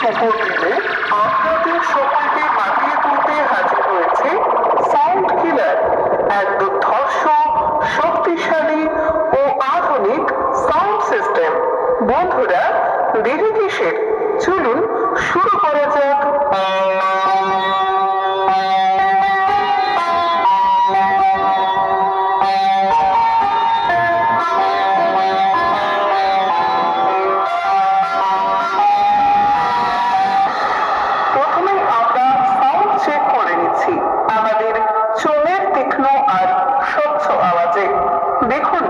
শুভ দিনে আপনাদের সকলকে মাতিয়ে তুলতে হাজির হয়েছে সাউন্ড কিলার, এক দুর্ধর্ষ, শক্তিশালী ও আধুনিক সাউন্ড সিস্টেম। বন্ধুরা, দেরি কিসের? চলুন শুরু করা যাক। আমাদের চোখের তীক্ষ্ণ আর স্বচ্ছ আওয়াজে দেখুন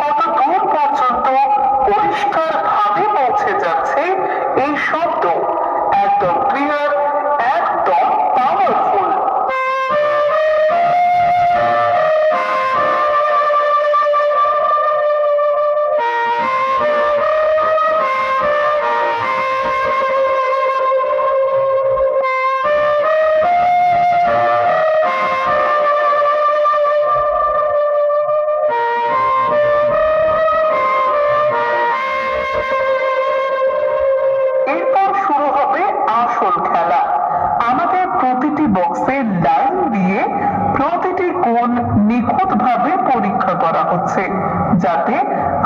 কত দূর পর্যন্ত পরিষ্কার ভাবে পৌঁছে যাচ্ছে এই শব্দ। একদম ক্লিয়ার, একদম পাওয়ারফুল। আসল খেলা। আমাদের প্রতিটি বক্সে লাইন দিয়ে প্রতিটি কোণ নিখুঁতভাবে পরীক্ষা করা হচ্ছে, যাতে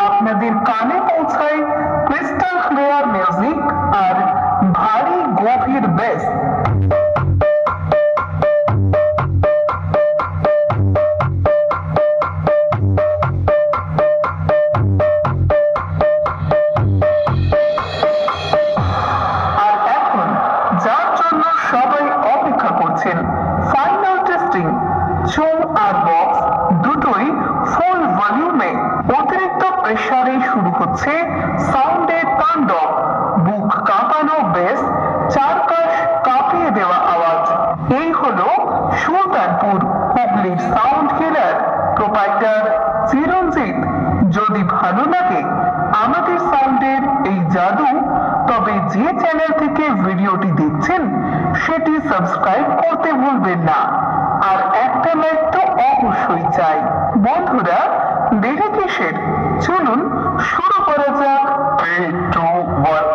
আপনাদের কানে পৌঁছায় ক্রিস্টাল ক্লিয়ার মিউজিক আর ভারী গভীর বেস। যার জন্য সবাই অপেক্ষা করছেন, ফাইনাল টেস্টিং। চোঙ আর বক্স দুটোই ফুল ভলিউমে। অতিরিক্ত প্রেসারে শুরু হচ্ছে সাউন্ডের তাণ্ডব। বুক কাঁপানো বেস, চারপাশ কাঁপিয়ে দেওয়া আওয়াজ। এই হলো সুলতানপুর হুগলির সাউন্ড কিলার, প্রোপাইটার চিরঞ্জিত। যদি ভালো লাগে আমাদের সাউন্ডের এই জাদু, তবে যে চ্যানেল থেকে ভিডিওটি দেখছেন সেটি সাবস্ক্রাইব করতে ভুলবেন না, আর একটা লাইক তো অবশ্যই চাই। বন্ধুরা, দেরি কিসের? চলুন শুরু করা যাক। 3, 2, 1